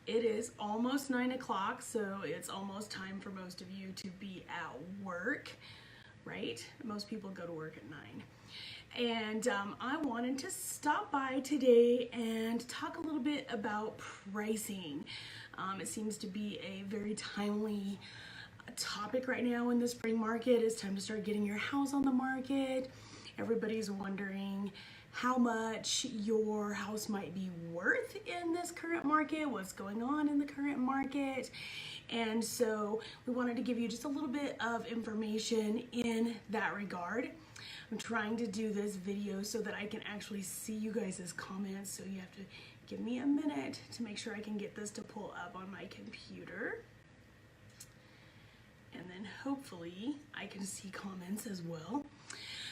It is almost 9 o'clock, so it's almost time for most of you to be at work, right? Most people go to work at 9. And I wanted to stop by today and talk a little bit about pricing. It seems to be a very timely topic right now in the spring market. It's time to start getting your house on the market. Everybody's wondering how much your house might be worth in this current market, what's going on in the current market. And so we wanted to give you just a little bit of information in that regard. I'm trying to do this video so that I can actually see you guys' comments, so you have to give me a minute to make sure I can get this to pull up on my computer. And then hopefully I can see comments as well.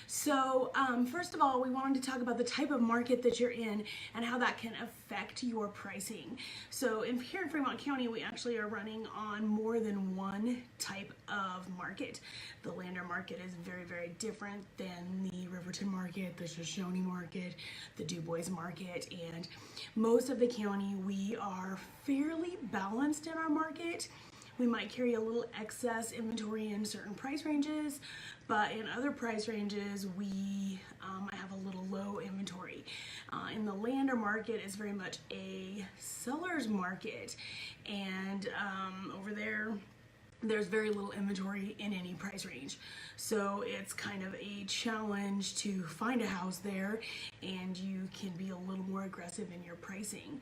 So first of all, we wanted to talk about the type of market that you're in and how that can affect your pricing. So here in Fremont County, we actually are running on more than one type of market. The Lander market is very, very different than the Riverton market, the Shoshone market, the Du Bois market, and most of the county, we are fairly balanced in our market. We might carry a little excess inventory in certain price ranges, but in other price ranges, we have a little low inventory. In the Lander market, it's very much a seller's market, and over there, there's very little inventory in any price range. So it's kind of a challenge to find a house there, and you can be a little more aggressive in your pricing.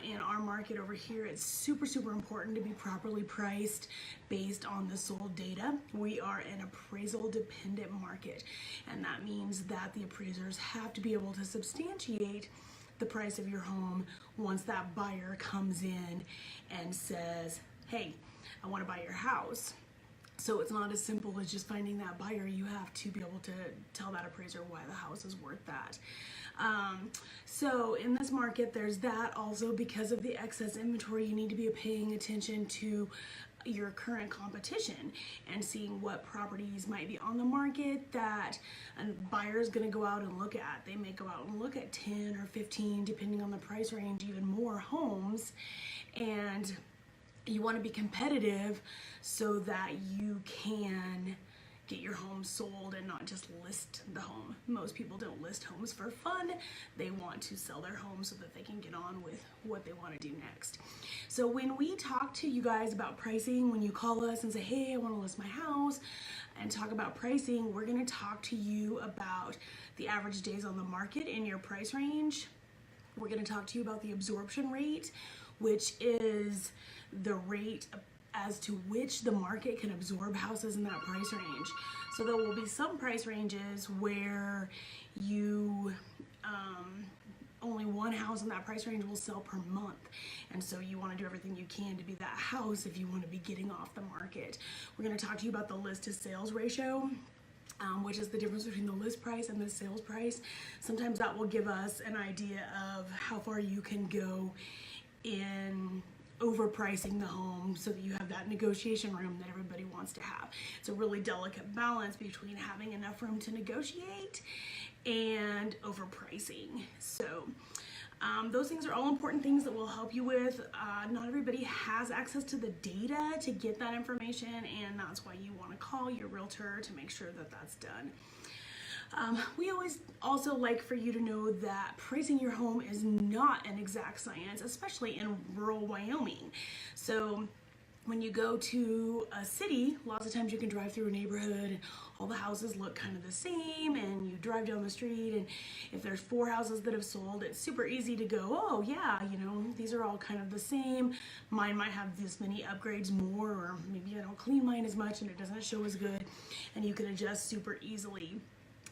In our market over here, it's super, super important to be properly priced based on the sold data. We are an appraisal dependent market, and that means that the appraisers have to be able to substantiate the price of your home once that buyer comes in and says, hey, I want to buy your house. So it's not as simple as just finding that buyer. You have to be able to tell that appraiser why the house is worth that. So in this market, there's that. Also, because of the excess inventory, you need to be paying attention to your current competition and seeing what properties might be on the market that a buyer is going to go out and look at. They may go out and look at 10 or 15, depending on the price range, even more homes. And you want to be competitive so that you can get your home sold and not just list the home. Most people don't list homes for fun. They want to sell their home so that they can get on with what they want to do next. So when we talk to you guys about pricing, when you call us and say, hey, I want to list my house, and talk about pricing, we're going to talk to you about the average days on the market in your price range. We're going to talk to you about the absorption rate, which is the rate as to which the market can absorb houses in that price range. So there will be some price ranges where you only one house in that price range will sell per month, and so you want to do everything you can to be that house if you want to be getting off the market. We're going to talk to you about the list to sales ratio, which is the difference between the list price and the sales price. Sometimes that will give us an idea of how far you can go in overpricing the home so that you have that negotiation room that everybody wants to have. It's a really delicate balance between having enough room to negotiate and overpricing. So those things are all important things that we'll help you with. Not everybody has access to the data to get that information, and that's why you want to call your realtor to make sure that that's done. We always also like for you to know that pricing your home is not an exact science, especially in rural Wyoming. So when you go to a city, lots of times you can drive through a neighborhood and all the houses look kind of the same, and you drive down the street, and if there's 4 houses that have sold, it's super easy to go, oh yeah, you know, these are all kind of the same. Mine might have this many upgrades more, or maybe I don't clean mine as much and it doesn't show as good, and you can adjust super easily.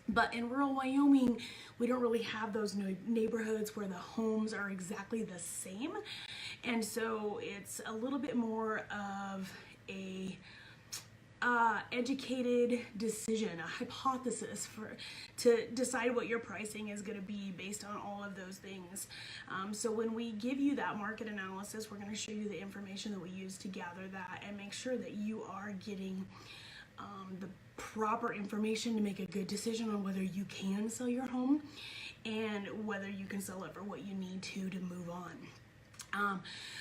But in rural Wyoming, we don't really have those neighborhoods where the homes are exactly the same. And so it's a little bit more of a educated decision, a hypothesis to decide what your pricing is going to be based on all of those things. So when we give you that market analysis, we're going to show you the information that we use to gather that and make sure that you are getting the proper information to make a good decision on whether you can sell your home and whether you can sell it for what you need to move on.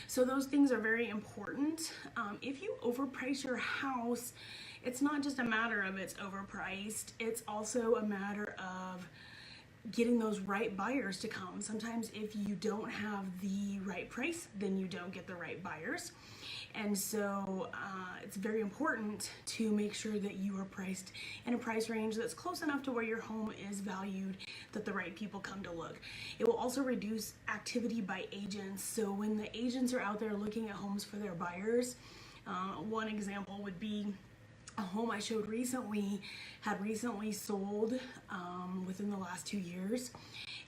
So those things are very important. If you overprice your house, it's not just a matter of it's overpriced, it's also a matter of getting those right buyers to come. Sometimes if you don't have the right price, then you don't get the right buyers. And so it's very important to make sure that you are priced in a price range that's close enough to where your home is valued, that the right people come to look. It will also reduce activity by agents. So when the agents are out there looking at homes for their buyers, one example would be a home I showed recently had recently sold within the last 2 years,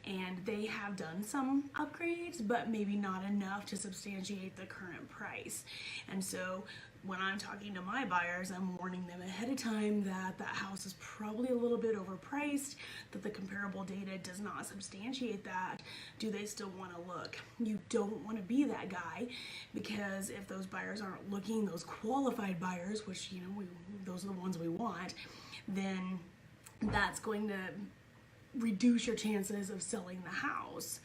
and they have done some upgrades, but maybe not enough to substantiate the current price. And so when I'm talking to my buyers, I'm warning them ahead of time that that house is probably a little bit overpriced, that the comparable data does not substantiate that. Do they still want to look? You don't want to be that guy, because if those buyers aren't looking, those qualified buyers, which, you know, those are the ones we want, then that's going to reduce your chances of selling the house.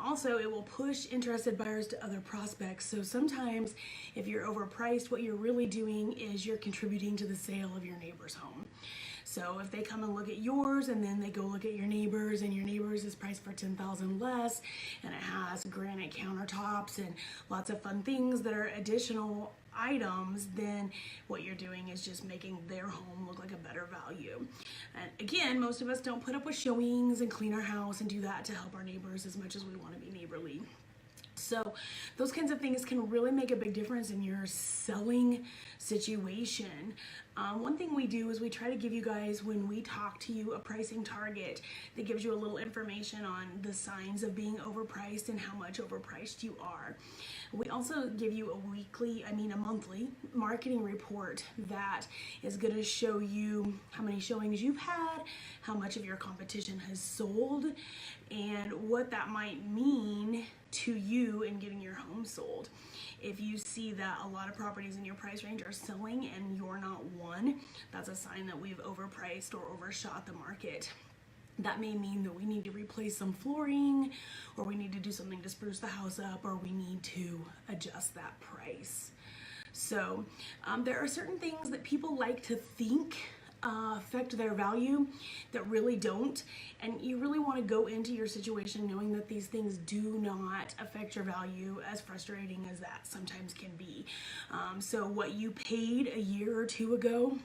Also, it will push interested buyers to other prospects. So sometimes if you're overpriced, what you're really doing is you're contributing to the sale of your neighbor's home. So if they come and look at yours and then they go look at your neighbor's, and your neighbor's is priced for $10,000 less, and it has granite countertops and lots of fun things that are additional items, then what you're doing is just making their home look like a better value. And again, most of us don't put up with showings and clean our house and do that to help our neighbors as much as we want to be neighborly. So those kinds of things can really make a big difference in your selling situation. One thing we do is we try to give you guys, when we talk to you, a pricing target that gives you a little information on the signs of being overpriced and how much overpriced you are. We also give you a monthly marketing report that is going to show you how many showings you've had, how much of your competition has sold, and what that might mean to you in getting your home sold. If you see that a lot of properties in your price range are selling and you're not one, that's a sign that we've overpriced or overshot the market. That may mean that we need to replace some flooring, or we need to do something to spruce the house up, or we need to adjust that price. So there are certain things that people like to think affect their value that really don't, and you really want to go into your situation knowing that these things do not affect your value, as frustrating as that sometimes can be. So what you paid a year or two ago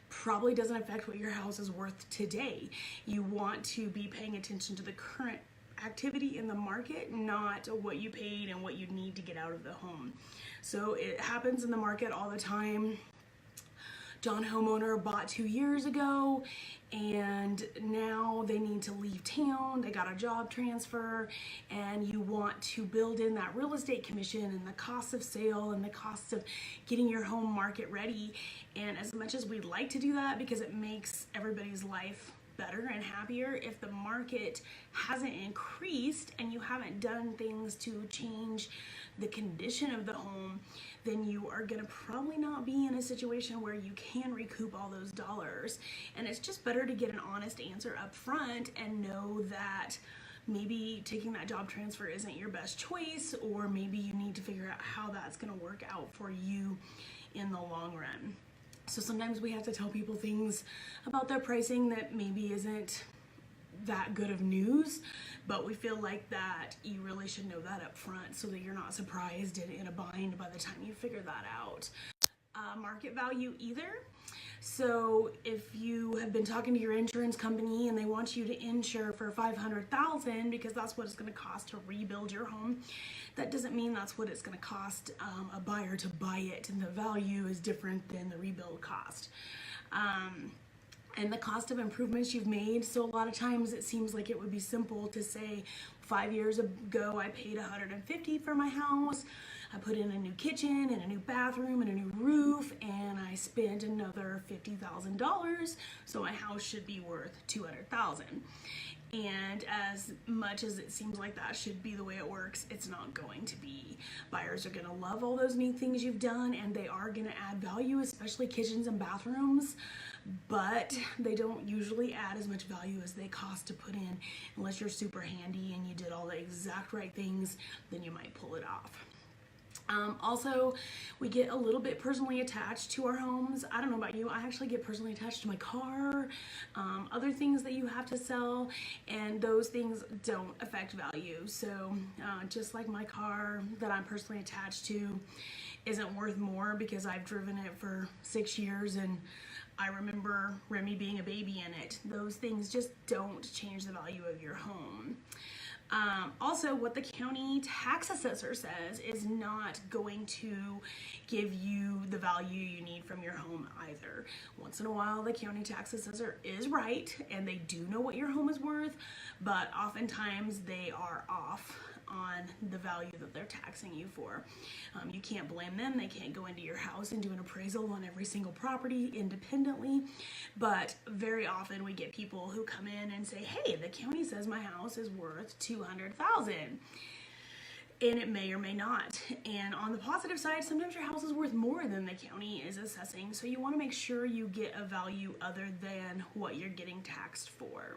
probably doesn't affect what your house is worth today. You want to be paying attention to the current activity in the market, not what you paid and what you need to get out of the home. So it happens in the market all the time. John homeowner bought 2 years ago, and now they need to leave town. They got a job transfer, and you want to build in that real estate commission and the cost of sale and the cost of getting your home market ready. And as much as we'd like to do that, because it makes everybody's life better and happier, if the market hasn't increased and you haven't done things to change the condition of the home, then you are going to probably not be in a situation where you can recoup all those dollars. And it's just better to get an honest answer up front and know that maybe taking that job transfer isn't your best choice, or maybe you need to figure out how that's going to work out for you in the long run. So sometimes we have to tell people things about their pricing that maybe isn't that good of news, but we feel like that you really should know that up front so that you're not surprised and in a bind by the time you figure that out. Market value either. So if you have been talking to your insurance company and they want you to insure for $500,000 because that's what it's going to cost to rebuild your home, that doesn't mean that's what it's going to cost a buyer to buy it, and the value is different than the rebuild cost. And the cost of improvements you've made. So a lot of times it seems like it would be simple to say, 5 years ago I paid $150 for my house. I put in a new kitchen and a new bathroom and a new roof, and I spent another $50,000, so my house should be worth $200,000. And as much as it seems like that should be the way it works, it's not going to be. Buyers are going to love all those neat things you've done, and they are going to add value, especially kitchens and bathrooms. but they don't usually add as much value as they cost to put in. Unless you're super handy and you did all the exact right things, then you might pull it off. Also, we get a little bit personally attached to our homes. I don't know about you, I actually get personally attached to my car, other things that you have to sell, and those things don't affect value. So just like my car that I'm personally attached to isn't worth more because I've driven it for 6 years and I remember Remy being a baby in it. Those things just don't change the value of your home. Also, what the county tax assessor says is not going to give you the value you need from your home either. Once in a while, the county tax assessor is right and they do know what your home is worth, but oftentimes they are off on the value that they're taxing you for. You can't blame them. They can't go into your house and do an appraisal on every single property independently, but very often we get people who come in and say, hey, the county says my house is worth $200,000. And it may or may not. And on the positive side, sometimes your house is worth more than the county is assessing, so you want to make sure you get a value other than what you're getting taxed for.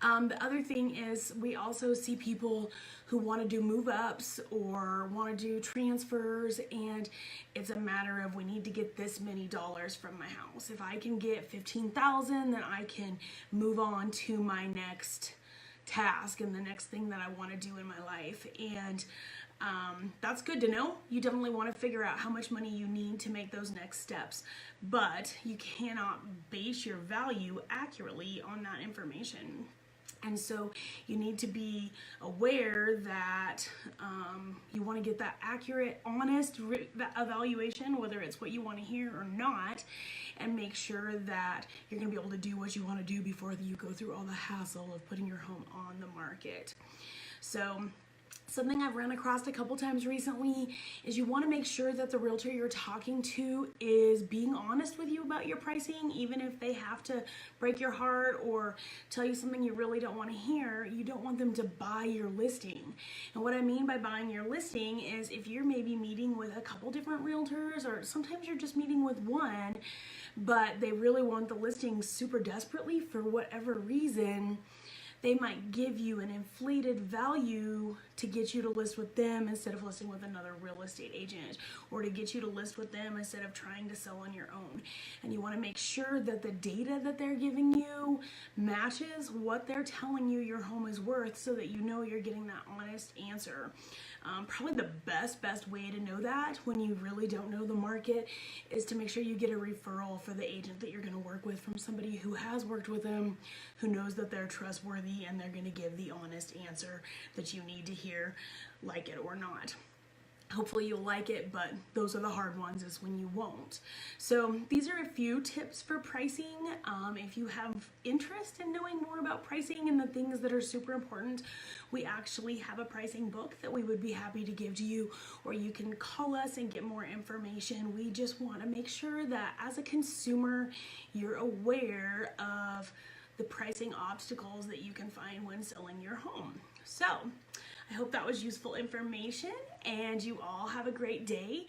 The other thing is we also see people who want to do move-ups or want to do transfers, and it's a matter of we need to get this many dollars from my house. If I can get $15,000, then I can move on to my next task and the next thing that I want to do in my life. And that's good to know. You definitely want to figure out how much money you need to make those next steps, but you cannot base your value accurately on that information. And so you need to be aware that you want to get that accurate, honest evaluation, whether it's what you want to hear or not, and make sure that you're going to be able to do what you want to do before you go through all the hassle of putting your home on the market. So something I've run across a couple times recently is you want to make sure that the realtor you're talking to is being honest with you about your pricing, even if they have to break your heart or tell you something you really don't want to hear. You don't want them to buy your listing. And what I mean by buying your listing is if you're maybe meeting with a couple different realtors, or sometimes you're just meeting with one, but they really want the listing super desperately for whatever reason, they might give you an inflated value to get you to list with them instead of listing with another real estate agent, or to get you to list with them instead of trying to sell on your own. And you want to make sure that the data that they're giving you matches what they're telling you your home is worth, so that you know you're getting that honest answer. Probably the best way to know that when you really don't know the market is to make sure you get a referral for the agent that you're going to work with from somebody who has worked with them, who knows that they're trustworthy and they're going to give the honest answer that you need to hear, like it or not. Hopefully you'll like it, but those are the hard ones, is when you won't. So these are a few tips for pricing. If you have interest in knowing more about pricing and the things that are super important, we actually have a pricing book that we would be happy to give to you, or you can call us and get more information. We just want to make sure that as a consumer, you're aware of the pricing obstacles that you can find when selling your home. So I hope that was useful information, and you all have a great day.